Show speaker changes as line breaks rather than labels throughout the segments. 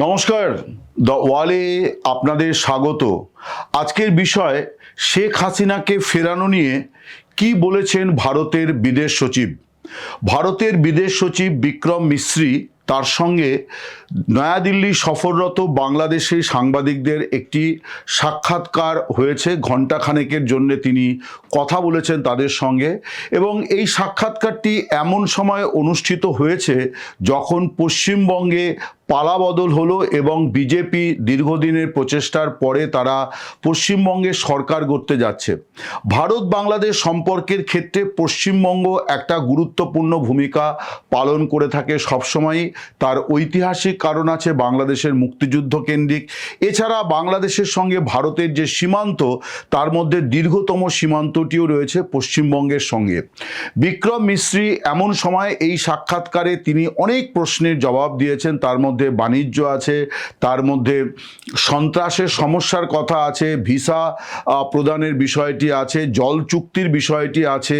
নমস্কার, দ্য ওয়ালে আপনাদের স্বাগত। আজকের বিষয় শেখ হাসিনাকে ফেরানো নিয়ে কি বলেছেন ভারতের বিদেশ সচিব। ভারতের বিদেশ সচিব বিক্রম মিশ্রি তার সঙ্গে নয়াদিল্লি সফররত বাংলাদেশি সাংবাদিকদের একটি সাক্ষাৎকার হয়েছে, ঘণ্টাখানেকের জন্য তিনি কথা বলেছেন তাদের সঙ্গে। এবং এই সাক্ষাৎকারটি এমন সময় অনুষ্ঠিত হয়েছে যখন পশ্চিমবঙ্গে পালাবদল হলো এবং বিজেপি দীর্ঘদিনের প্রচেষ্টার পরে তারা পশ্চিমবঙ্গে সরকার গড়তে যাচ্ছে। ভারত বাংলাদেশ সম্পর্কের ক্ষেত্রে পশ্চিমবঙ্গ একটা গুরুত্বপূর্ণ ভূমিকা পালন করে থাকে সবসময়ই। তার ঐতিহাসিক কারণ আছে, বাংলাদেশের মুক্তিযুদ্ধ কেন্দ্রিক। এছাড়া বাংলাদেশের সঙ্গে ভারতের যে সীমান্ত, তার মধ্যে দীর্ঘতম সীমান্তটিও রয়েছে পশ্চিমবঙ্গের সঙ্গে। বিক্রম মিশ্রি এমন সময় এই সাক্ষাৎকারে তিনি অনেক প্রশ্নের জবাব দিয়েছেন। তার মধ্যে বাণিজ্য আছে, তার মধ্যে সন্ত্রাসের সমস্যার কথা আছে, ভিসা প্রদানের বিষয়টি আছে, জল চুক্তির বিষয়টি আছে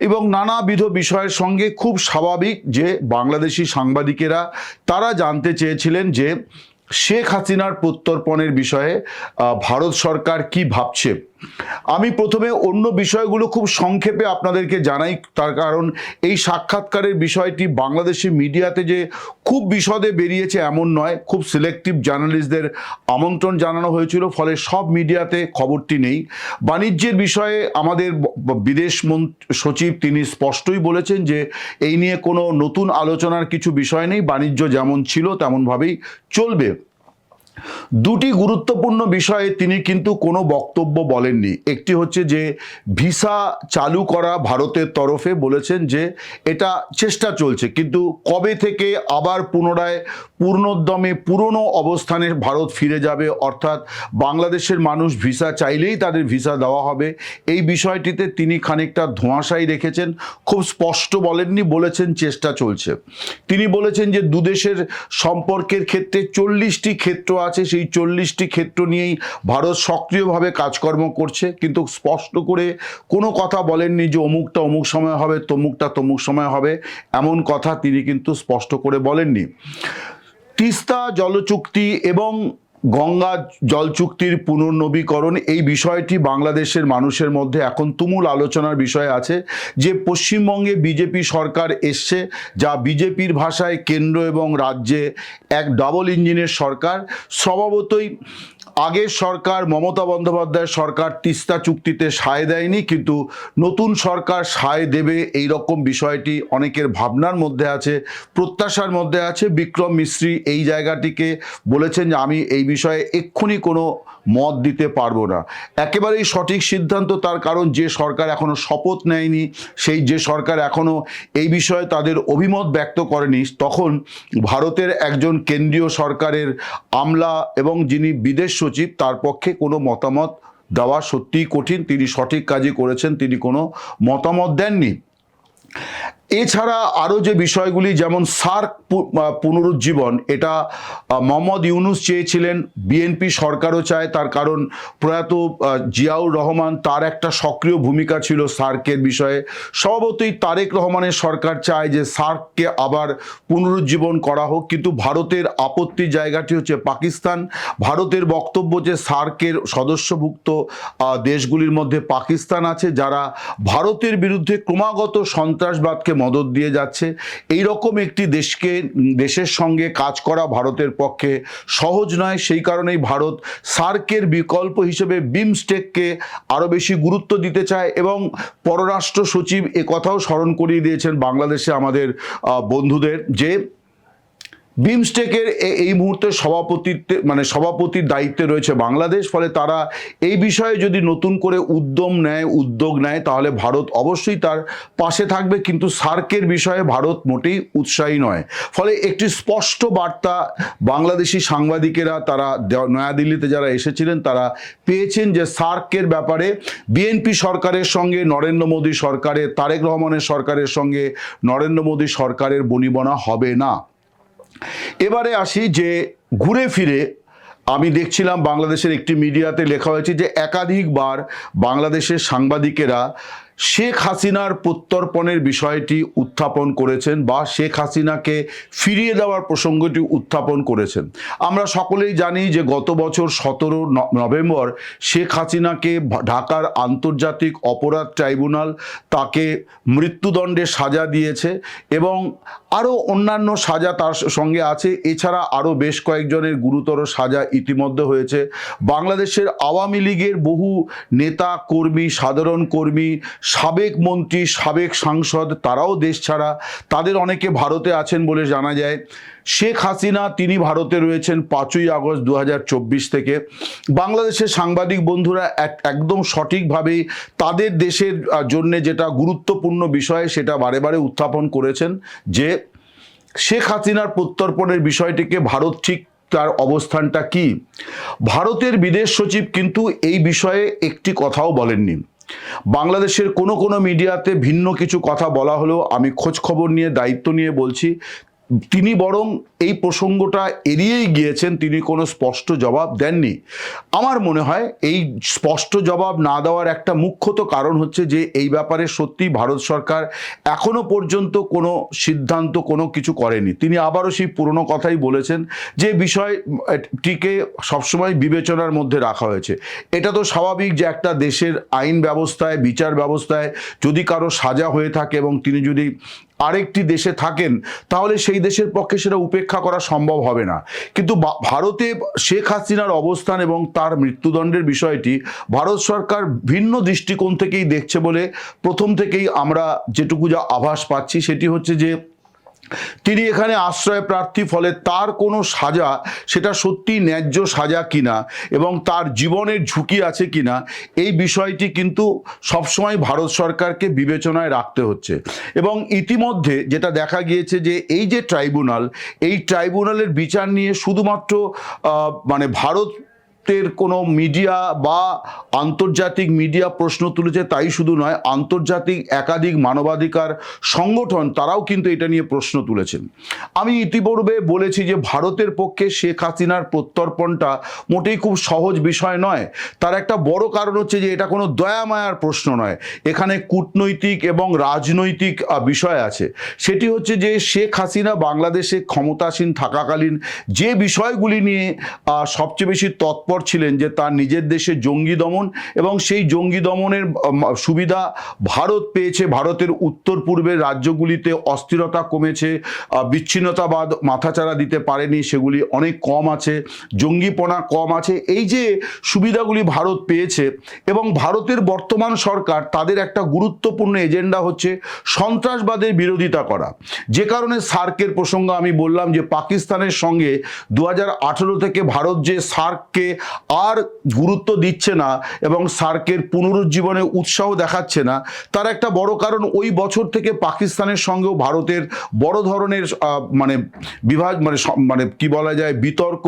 এবং নানাবিধ বিষয়ের সঙ্গে খুব স্বাভাবিক যে বাংলাদেশি সাংবাদিকেরা তারা জানতে চেয়েছিলেন যে শেখ হাসিনার প্রত্যর্পণের বিষয়ে ভারত সরকার কি ভাবছে। আমি প্রথমে অন্য বিষয়গুলো খুব সংক্ষেপে আপনাদেরকে জানাই, তার কারণ এই সাক্ষাৎকারের বিষয়টি বাংলাদেশি মিডিয়াতে যে খুব বিশদে বেরিয়েছে এমন নয়, খুব সিলেক্টিভ জার্নালিস্টদের আমন্ত্রণ জানানো হয়েছিল, ফলে সব মিডিয়াতে খবরটি নেই। বাণিজ্যের বিষয়ে আমাদের বিদেশ সচিব তিনি স্পষ্টই বলেছেন যে এই নিয়ে কোনো নতুন আলোচনার কিছু বিষয় নেই, বাণিজ্য যেমন ছিল তেমনভাবেই চলবে। দুটি গুরুত্বপূর্ণ বিষয়ে তিনি কিন্তু কোনো বক্তব্য বলেননি। একটি হচ্ছে যে ভিসা চালু করা ভারতের তরফে, বলেছেন যে এটা চেষ্টা চলছে, কিন্তু কবে থেকে আবার পুনরায় পূর্ণোদ্যমে পুরনো অবস্থানে ভারত ফিরে যাবে, অর্থাৎ বাংলাদেশের মানুষ ভিসা চাইলেই তাদের ভিসা দেওয়া হবে, এই বিষয়টিতে তিনি খানিকটা ধোঁয়াশাই রেখেছেন, খুব স্পষ্ট বলেননি, বলেছেন চেষ্টা চলছে। তিনি বলেছেন যে দুদেশের সম্পর্কের ক্ষেত্রে 40টি ক্ষেত্র আছে, সেই 40টি ক্ষেত্র নিয়েই ভারত সক্রিয়ভাবে কাজকর্ম করছে, কিন্তু স্পষ্ট করে কোনো কথা বলেননি যে অমুকটা অমুক সময় হবে, তমুকটা তমুক সময় হবে, এমন কথা তিনি কিন্তু স্পষ্ট করে বলেননি। তিস্তা জলচুক্তি এবং গঙ্গা জল চুক্তির পুনর্নবীকরণ, এই বিষয়টি বাংলাদেশের মানুষের মধ্যে এখন তুমুল আলোচনার বিষয় আছে। যে পশ্চিমবঙ্গে বিজেপি সরকার এসছে, যা বিজেপির ভাষায় কেন্দ্র এবং রাজ্যে এক ডাবল ইঞ্জিনের সরকার। স্বভাবতই আগের সরকার, মমতা বন্দ্যোপাধ্যায়ের সরকার তিস্তা চুক্তিতে সায় দেয়নি, কিন্তু নতুন সরকার সায় দেবে এই রকম বিষয়টি অনেকের ভাবনার মধ্যে আছে, প্রত্যাশার মধ্যে আছে। বিক্রম মিশ্রি এই জায়গাটিকে বলেছেন যে আমি এই বিষয়ে এক্ষুনি কোনো মত দিতে পারবো না। একেবারেই সঠিক সিদ্ধান্ত, তার কারণ যে সরকার এখনো শপথ নেয়নি, সেই যে সরকার এখনো এই বিষয়ে তাদের অভিমত ব্যক্ত করেনি, তখন ভারতের একজন কেন্দ্রীয় সরকারের আমলা এবং যিনি বিদেশ সচিব, তার পক্ষে কোনো মতামত দেওয়া সত্যিই কঠিন। তিনি সঠিক কাজই করেছেন, তিনি কোনো মতামত দেননি। এছাড়া আরও যে বিষয়গুলি, যেমন সার্ক পুনরুজ্জীবন, এটা মোহাম্মদ ইউনূস চেয়েছিলেন, বিএনপি সরকারও চায়, তার কারণ প্রয়াত জিয়াউর রহমান, তার একটা সক্রিয় ভূমিকা ছিল সার্কের বিষয়ে। স্বভাবতই তারেক রহমানের সরকার চায় যে সার্ককে আবার পুনরুজ্জীবন করা হোক, কিন্তু ভারতের আপত্তির জায়গাটি হচ্ছে পাকিস্তান। ভারতের বক্তব্য যে সার্কের সদস্যভুক্ত দেশগুলির মধ্যে পাকিস্তান আছে, যারা ভারতের বিরুদ্ধে ক্রমাগত সন্ত্রাসবাদকে মদত দিয়ে যাচ্ছে। এই রকম একটি দেশের সঙ্গে কাজ করা ভারতের পক্ষে সহজ নয়। সেই কারণেই ভারত সার্কের বিকল্প হিসেবে বিমস্টেককে আরও বেশি গুরুত্ব দিতে চায়। এবং পররাষ্ট্র সচিব কথাও স্মরণ করিয়ে দিয়েছেন বাংলাদেশে আমাদের বন্ধুদের যে বিমস্টেকের এই মুহূর্তে সভাপতির দায়িত্বে রয়েছে বাংলাদেশ, ফলে তারা এই বিষয়ে যদি নতুন করে উদ্যোগ নেয় তাহলে ভারত অবশ্যই তার পাশে থাকবে, কিন্তু সার্কের বিষয়ে ভারত মোটেই উৎসাহী নয়। ফলে একটি স্পষ্ট বার্তা বাংলাদেশি সাংবাদিকেরা, তারা নয়াদিল্লিতে যারা এসেছিলেন, তারা পেয়েছেন যে সার্কের ব্যাপারে বিএনপি সরকারের সঙ্গে নরেন্দ্র মোদী সরকারের, তারেক রহমানের সরকারের সঙ্গে নরেন্দ্র মোদী সরকারের বনিবনা হবে না। এবারে আসি যে ঘুরে ফিরে আমি দেখছিলাম বাংলাদেশের একটি মিডিয়াতে লেখা হয়েছে যে একাধিকবার বাংলাদেশের সাংবাদিকেরা শেখ হাসিনার প্রত্যর্পণের বিষয়টি উত্থাপন করেছেন বা শেখ হাসিনাকে ফিরিয়ে দেওয়ার প্রসঙ্গটি উত্থাপন করেছেন। আমরা সকলেই জানি যে গত বছর 17 নভেম্বর শেখ হাসিনাকে ঢাকার আন্তর্জাতিক অপরাধ ট্রাইব্যুনাল তাকে মৃত্যুদণ্ডের সাজা দিয়েছে এবং আরও অন্যান্য সাজা তার সঙ্গে আছে। এছাড়া আরও বেশ কয়েকজনের গুরুতর সাজা ইতিমধ্যে হয়েছে। বাংলাদেশের আওয়ামী লীগের বহু নেতা কর্মী, সাধারণ কর্মী, সাবেক মন্ত্রী, সাবেক সাংসদ তারাও দেশ ছাড়া, তাদের অনেকে ভারতে আছেন বলে জানা যায়। শেখ হাসিনা তিনি ভারতে রয়েছেন 5ই আগস্ট 2024 থেকে। বাংলাদেশের সাংবাদিক বন্ধুরা একদম সঠিকভাবেই তাদের দেশের জন্য যেটা গুরুত্বপূর্ণ বিষয় সেটা বারে বারে উত্থাপন করেছেন যে শেখ হাসিনার প্রত্যর্পণের বিষয়টিকে ভারত ঠিক তার অবস্থানটা কি। ভারতের বিদেশ সচিব কিন্তু এই বিষয়ে একটি কথাও বলেননি। বাংলাদেশের কোনো কোনো মিডিয়াতে ভিন্ন কিছু কথা বলা হলেও আমি খোঁজ খবর নিয়ে দায়িত্ব নিয়ে বলছি তিনি বরং এই প্রসঙ্গটা এড়িয়েই গিয়েছেন, তিনি কোনো স্পষ্ট জবাব দেননি। আমার মনে হয় এই স্পষ্ট জবাব না দেওয়ার একটা মুখ্যত কারণ হচ্ছে যে এই ব্যাপারে সত্যি ভারত সরকার এখনো পর্যন্ত কোনো সিদ্ধান্ত কোনো কিছু করেনি। তিনি আবারও সেই পুরনো কথাই বলেছেন যে বিষয়টিকে সবসময় বিবেচনার মধ্যে রাখা হয়েছে। এটা তো স্বাভাবিক যে একটা দেশের আইন ব্যবস্থায়, বিচার ব্যবস্থায় যদি কারো সাজা হয়ে থাকে এবং তিনি যদি আরেকটি দেশে থাকেন তাহলে সেই দেশের পক্ষে সেটা উপেক্ষা করা সম্ভব হবে না। কিন্তু ভারতে শেখ হাসিনার অবস্থান এবং তার মৃত্যুদণ্ডের বিষয়টি ভারত সরকার ভিন্ন দৃষ্টিকোণ থেকেই দেখছে বলে প্রথম থেকেই আমরা যেটুকু যা আভাস পাচ্ছি সেটি হচ্ছে যে তিনি এখানে আশ্রয় প্রার্থী, ফলে তার কোনো সাজা সেটা সত্যি ন্যায্য সাজা কিনা এবং তার জীবনের ঝুঁকি আছে কিনা এই বিষয়টি কিন্তু সবসময় ভারত সরকারকে বিবেচনায় রাখতে হচ্ছে। এবং ইতিমধ্যে যেটা দেখা গিয়েছে যে এই যে ট্রাইব্যুনাল, এই ট্রাইব্যুনালের বিচার নিয়ে শুধুমাত্র ভারত কোনো মিডিয়া বা আন্তর্জাতিক মিডিয়া প্রশ্ন তুলেছে তাই শুধু নয়, আন্তর্জাতিক একাধিক মানবাধিকার সংগঠন তারাও কিন্তু এটা নিয়ে প্রশ্ন তুলেছেন। আমি ইতিপূর্বে বলেছি যে ভারতের পক্ষে শেখ হাসিনার প্রত্যর্পণটা মোটেই খুব সহজ বিষয় নয়। তার একটা বড় কারণ হচ্ছে যে এটা কোনো দয়া মায়ার প্রশ্ন নয়, এখানে কূটনৈতিক এবং রাজনৈতিক বিষয় আছে। সেটি হচ্ছে যে শেখ হাসিনা বাংলাদেশে ক্ষমতাসীন থাকাকালীন যে বিষয়গুলি নিয়ে সবচেয়ে বেশি তৎপর ছিলেন যে তার নিজের দেশে জঙ্গি দমন, এবং সেই জঙ্গি দমনের সুবিধা ভারত পেয়েছে। ভারতের উত্তর পূর্বের রাজ্যগুলিতে অস্থিরতা কমেছে, বিচ্ছিন্নতাবাদ মাথাচাড়া দিতে পারেনি, সেগুলি অনেক কম আছে, জঙ্গিপনা কম আছে। এই যে সুবিধাগুলি ভারত পেয়েছে এবং ভারতের বর্তমান সরকার তাদের একটা গুরুত্বপূর্ণ এজেন্ডা হচ্ছে সন্ত্রাসবাদের বিরোধিতা করা। যে কারণে সার্কের প্রসঙ্গ আমি বললাম যে পাকিস্তানের সঙ্গে 2018 থেকে ভারত যে সার্ককে আর গুরুত্ব দিচ্ছে না এবং সার্কের পুনরুজ্জীবনে উৎসাহ দেখাচ্ছে না, তার একটা বড় কারণ ওই বছর থেকে পাকিস্তানের সঙ্গেও ভারতের বড় ধরনের বিভাগ কি বলা যায় বিতর্ক,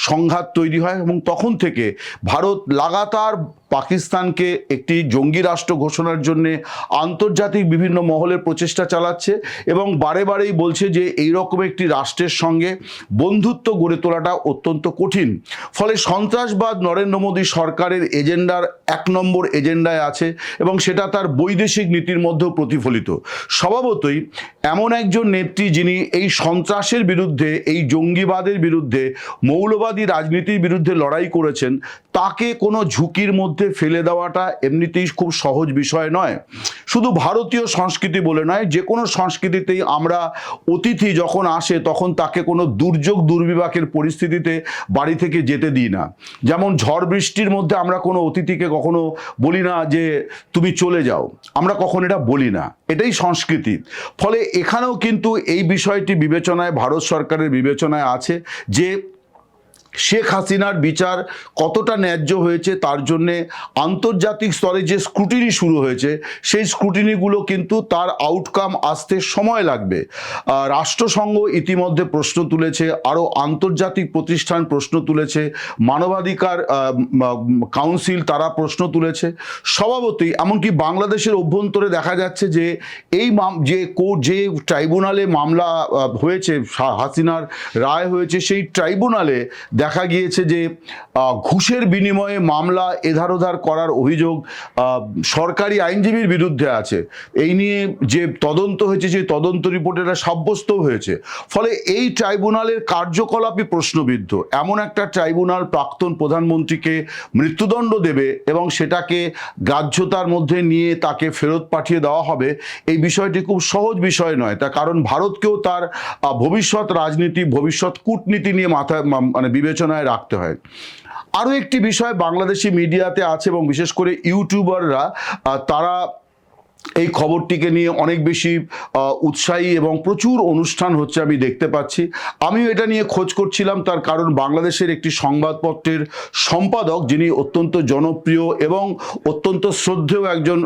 সংঘাত তৈরি হয় এবং তখন থেকে ভারত লাগাতার পাকিস্তানকে একটি জঙ্গি রাষ্ট্র ঘোষণার জন্য আন্তর্জাতিক বিভিন্ন মহলের প্রচেষ্টা চালাচ্ছে এবং বারে বারেই বলছে যে এইরকম একটি রাষ্ট্রের সঙ্গে বন্ধুত্ব গড়ে তোলাটা অত্যন্ত কঠিন। ফলে সন্ত্রাসবাদ নরেন্দ্র মোদী সরকারের এজেন্ডার 1 নম্বর এজেন্ডায় আছে এবং সেটা তার বৈদেশিক নীতির মধ্যেও প্রতিফলিত। স্বভাবতই এমন একজন নেত্রী যিনি এই সন্ত্রাসের বিরুদ্ধে, এই জঙ্গিবাদের বিরুদ্ধে, মৌলবাদী রাজনীতির বিরুদ্ধে লড়াই করেছেন, তাকে কোনো ঝুঁকির মধ্যে ফেলে দেওয়াটা এমনিতেই খুব সহজ বিষয় নয়। শুধু ভারতীয় সংস্কৃতি বলে নয়, যে কোনো সংস্কৃতিতেই আমরা অতিথি যখন আসে তখন তাকে কোনো দুর্যোগ দুর্বিপাকের পরিস্থিতিতে বাড়ি থেকে যেতে দিই না। যেমন ঝড় বৃষ্টির মধ্যে আমরা কোনো অতিথিকে কখনো বলি না যে তুমি চলে যাও, আমরা কখনো এটা বলি না, এটাই সংস্কৃতি। ফলে এখানেও কিন্তু এই বিষয়টি বিবেচনায়, ভারত সরকারের বিবেচনায় আছে যে শেখ হাসিনার বিচার কতটা ন্যায্য হয়েছে তার জন্যে আন্তর্জাতিক স্তরে যে স্ক্রুটিনি শুরু হয়েছে সেই স্ক্রুটিনিগুলো কিন্তু তার আউটকাম আসতে সময় লাগবে। রাষ্ট্রসংঘ ইতিমধ্যে প্রশ্ন তুলেছে, আরও আন্তর্জাতিক প্রতিষ্ঠান প্রশ্ন তুলেছে, মানবাধিকার কাউন্সিল তারা প্রশ্ন তুলেছে। স্বভাবতই এমনকি বাংলাদেশের অভ্যন্তরে দেখা যাচ্ছে যে এই যে ট্রাইব্যুনালে মামলা হয়েছে, হাসিনার রায় হয়েছে, সেই ট্রাইব্যুনালে দেখা গিয়েছে যে ঘুষের বিনিময়ে মামলা এধার ওধার করার অভিযোগ সরকারি আইনজীবীর বিরুদ্ধে আছে। এই নিয়ে যে তদন্ত হয়েছে সেই তদন্ত রিপোর্টে এটা সাব্যস্ত হয়েছে। ফলে এই ট্রাইব্যুনালের কার্যকলাপই প্রশ্নবিদ্ধ। এমন একটা ট্রাইব্যুনাল প্রাক্তন প্রধানমন্ত্রীকে মৃত্যুদণ্ড দেবে এবং সেটাকে গ্রাহ্যতার মধ্যে নিয়ে তাকে ফেরত পাঠিয়ে দেওয়া হবে, এই বিষয়টি খুব সহজ বিষয় নয়। তার কারণ ভারতকেও তার ভবিষ্যৎ রাজনীতি, ভবিষ্যৎ কূটনীতি নিয়ে মাথায় মানে বিবেচনায় রাখতে হয়। আরও একটি বিষয় বাংলাদেশি মিডিয়াতে আছে এবং বিশেষ করে ইউটিউবাররা তারা এই খবরটিকে নিয়ে অনেক বেশি উৎসাহী এবং প্রচুর অনুষ্ঠান হচ্ছে আমি দেখতে পাচ্ছি। আমিও এটা নিয়ে খোঁজ করছিলাম, তার কারণ বাংলাদেশের একটি সংবাদপত্রের সম্পাদক, যিনি অত্যন্ত জনপ্রিয় এবং অত্যন্ত শ্রদ্ধেয় একজন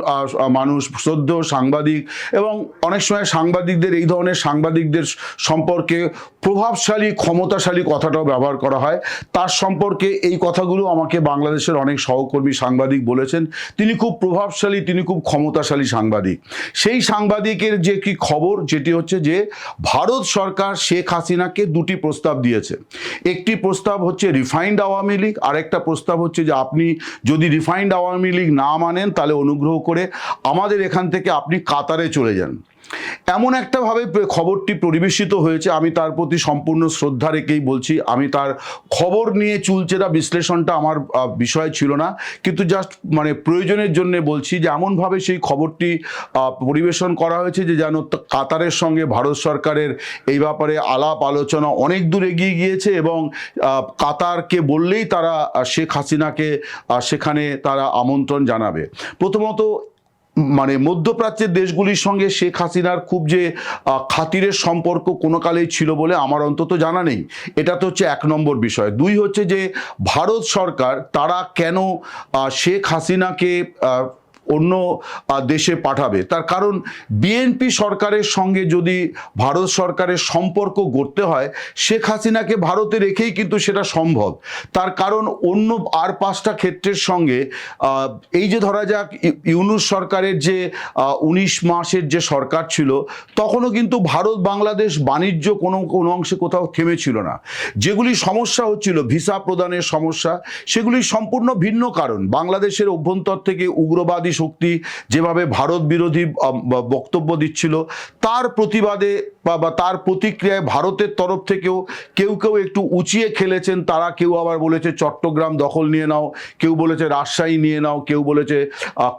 মানুষ, শ্রদ্ধেয় সাংবাদিক, এবং অনেক সময় সাংবাদিকদের, এই ধরনের সাংবাদিকদের সম্পর্কে প্রভাবশালী, ক্ষমতাশালী কথাটাও ব্যবহার করা হয়। তার সম্পর্কে এই কথাগুলো আমাকে বাংলাদেশের অনেক সহকর্মী সাংবাদিক বলেছেন। তিনি খুব প্রভাবশালী, তিনি খুব ক্ষমতাশালী সাংবাদিক। সেই সাংবাদিকের যে কি খবর, যেটি হচ্ছে যে ভারত সরকার শেখ হাসিনাকে দুটি প্রস্তাব দিয়েছে। একটি প্রস্তাব হচ্ছে রিফাইন্ড আওয়ামী লীগ, আরেকটা প্রস্তাব হচ্ছে যে আপনি যদি রিফাইন্ড আওয়ামী লীগ না মানেন তাহলে অনুগ্রহ করে আমাদের এখান থেকে আপনি কাতারে চলে যান। এমন একটাভাবে খবরটি পরিবেশিত হয়েছে। আমি তার প্রতি সম্পূর্ণ শ্রদ্ধা রেখেই বলছি, আমি তার খবর নিয়ে চুলচেরা বিশ্লেষণটা আমার বিষয় ছিল না, কিন্তু জাস্ট মানে প্রয়োজনের জন্য বলছি যে এমনভাবে সেই খবরটি পরিবেশন করা হয়েছে যে যেন কাতারের সঙ্গে ভারত সরকারের এই ব্যাপারে আলাপ আলোচনা অনেক দূর এগিয়ে গিয়েছে এবং কাতারকে বললেই তারা শেখ হাসিনাকে সেখানে তারা আমন্ত্রণ জানাবে। প্রথমত মানে মধ্যপ্রাচ্যের দেশগুলির সঙ্গে শেখ হাসিনার খুব যে খাতিরের সম্পর্ক কোনো কালেই ছিল বলে আমার অন্তত জানা নেই। এটা তো হচ্ছে 1 নম্বর বিষয়। 2 হচ্ছে যে ভারত সরকার তারা কেন শেখ হাসিনাকে অন্য দেশে পাঠাবে। তার কারণ বিএনপি সরকারের সঙ্গে যদি ভারত সরকারের সম্পর্ক গড়তে হয়, শেখ হাসিনাকে ভারতে রেখেই কিন্তু সেটা সম্ভব। তার কারণ অন্য আর 5টা ক্ষেত্রের সঙ্গে এই যে ধরা যাক ইউনূস সরকারের যে 19 মাসের যে সরকার ছিল, তখনও কিন্তু ভারত বাংলাদেশ বাণিজ্য কোনো অংশে কোথাও থেমেছিল না। যেগুলি সমস্যা হচ্ছিল, ভিসা প্রদানের সমস্যা, সেগুলি সম্পূর্ণ ভিন্ন কারণ। বাংলাদেশের অভ্যন্তর থেকে উগ্রবাদী শক্তি যেভাবে ভারত বিরোধী বক্তব্য দিচ্ছিল, তার প্রতিবাদে বা তার প্রতিক্রিয়ায় ভারতের তরফ থেকেও কেউ কেউ একটু উঁচিয়ে খেলেছেন। তারা কেউ আবার বলেছে চট্টগ্রাম দখল নিয়ে নাও, কেউ বলেছে রাজশাহী নিয়ে নাও, কেউ বলেছে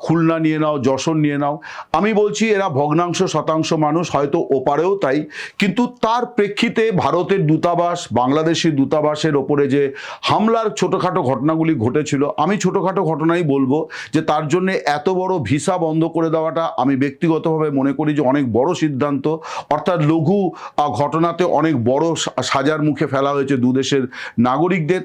খুলনা নিয়ে নাও, যশোর নিয়ে নাও। আমি বলছি এরা ভগ্নাংশ শতাংশ মানুষ, হয়তো ওপারেও তাই, কিন্তু তার প্রেক্ষিতে ভারতের দূতাবাস, বাংলাদেশি দূতাবাসের ওপরে যে হামলার ছোটোখাটো ঘটনাগুলি ঘটেছিল, আমি ছোটোখাটো ঘটনাই বলবো যে তার জন্য এত বড় ভিসা বন্ধ করে দেওয়াটা আমি ব্যক্তিগতভাবে মনে করি যে অনেক বড় সিদ্ধান্ত। অর্থাৎ লঘু ঘটনাতে অনেক বড় সাজার মুখে ফেলা হয়েছে দুদেশের নাগরিকদের।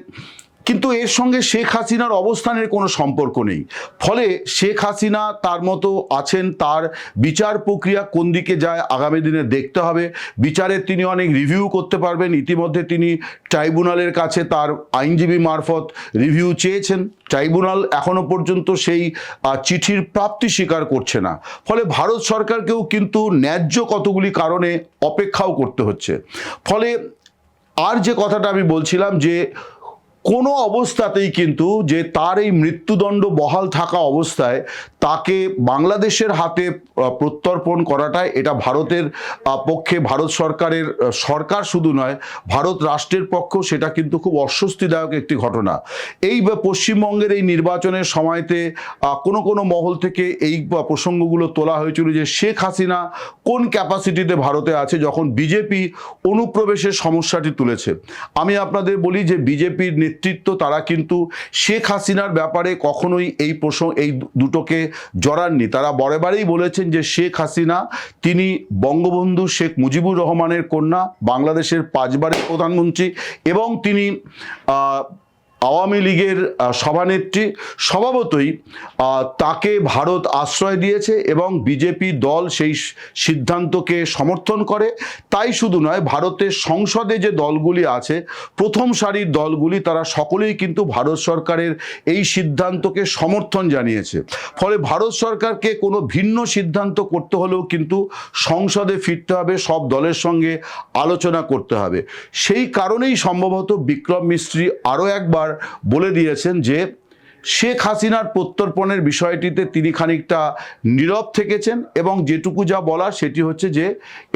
কিন্তু এর সঙ্গে শেখ হাসিনার অবস্থানের কোনো সম্পর্ক নেই। ফলে শেখ হাসিনা তার মতো আছেন, তার বিচার প্রক্রিয়া কোন দিকে যায় আগামী দিনে দেখতে হবে। বিচারের তিনি অনেক রিভিউ করতে পারবেন। ইতিমধ্যে তিনি ট্রাইব্যুনালের কাছে তার আইনজীবী মারফত রিভিউ চেয়েছেন। ট্রাইব্যুনাল এখনো পর্যন্ত সেই চিঠির প্রাপ্তি স্বীকার করছে না। ফলে ভারত সরকারকেও কিন্তু ন্যায্য কতগুলি কারণে অপেক্ষাও করতে হচ্ছে। ফলে আর যে কথাটা আমি বলছিলাম যে কোনো অবস্থাতেই কিন্তু যে তার এই মৃত্যুদণ্ড বহাল থাকা অবস্থায় তাকে বাংলাদেশের হাতে প্রত্যর্পণ করাটাই এটা ভারতের পক্ষে, ভারত সরকারের সরকার শুধু নয়, ভারত রাষ্ট্রের পক্ষেও সেটা কিন্তু খুব অস্বস্তিদায়ক একটি ঘটনা। এই পশ্চিমবঙ্গের এই নির্বাচনের সময়তে কোনো মহল থেকে এই প্রসঙ্গগুলো তোলা হয়েছিল যে শেখ হাসিনা কোন ক্যাপাসিটিতে ভারতে আছে যখন বিজেপি অনুপ্রবেশের সমস্যাটি তুলেছে। আমি আপনাদের বলি যে বিজেপির নেতৃত্ব তারা কিন্তু শেখ হাসিনার ব্যাপারে কখনোই এই দুটোকে জড়াননি। তারা বারেবারেই বলেছেন যে শেখ হাসিনা তিনি বঙ্গবন্ধু শেখ মুজিবুর রহমানের কন্যা, বাংলাদেশের 5 বারের প্রধানমন্ত্রী এবং তিনি আওয়ামী লীগের সভানেত্রী, স্বভাবতই তাকে ভারত আশ্রয় দিয়েছে এবং বিজেপি দল সেই সিদ্ধান্তকে সমর্থন করে। তাই শুধু নয়, ভারতের সংসদে যে দলগুলি আছে, প্রথম সারির দলগুলি, তারা সকলেই কিন্তু ভারত সরকারের এই সিদ্ধান্তকে সমর্থন জানিয়েছে। ফলে ভারত সরকারকে কোনো ভিন্ন সিদ্ধান্ত করতে হলেও কিন্তু সংসদে ফিরতে হবে, সব দলের সঙ্গে আলোচনা করতে হবে। সেই কারণেই সম্ভবত বিক্রম মিস্ত্রি আরও একবার বলে দিয়েছেন যে শেখ হাসিনার প্রত্যর্পণের বিষয়টিতে তিনি খানিকটা নীরব থেকেছেন এবং যেটুকু যা বলার সেটি হচ্ছে যে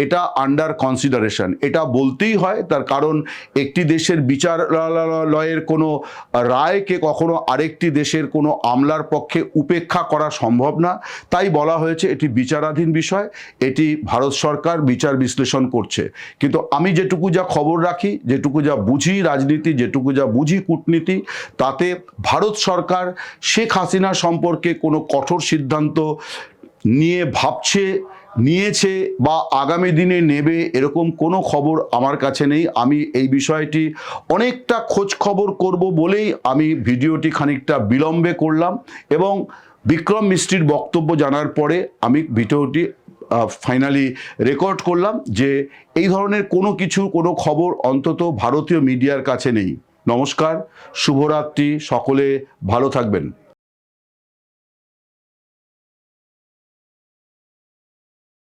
এটা আন্ডার কনসিডারেশন। এটা বলতেই হয়, তার কারণ একটি দেশের বিচারালয়ের কোনো রায়কে কখনো আরেকটি দেশের কোনো আমলার পক্ষে উপেক্ষা করা সম্ভব না। তাই বলা হয়েছে এটি বিচারাধীন বিষয়, এটি ভারত সরকার বিচার বিশ্লেষণ করছে। কিন্তু আমি যেটুকু যা খবর রাখি, যেটুকু যা বুঝি রাজনীতি, যেটুকু যা বুঝি কূটনীতি, তাতে ভারত সরকার শেখ হাসিনা সম্পর্কে কোনো কঠোর সিদ্ধান্ত নিয়েছে বা আগামী দিনে নেবে এরকম কোনো খবর আমার কাছে নেই। আমি এই বিষয়টি অনেকটা খোঁজ খবর করব বলেই আমি ভিডিওটি খানিকটা বিলম্বে করলাম এবং বিক্রম মিস্ত্রির বক্তব্য জানার পরে আমি ভিডিওটি ফাইনালি রেকর্ড করলাম যে এই ধরনের কোনো খবর অন্তত ভারতীয় মিডিয়ার কাছে নেই। নমস্কার, শুভরাত্রি, সকলে ভালো থাকবেন।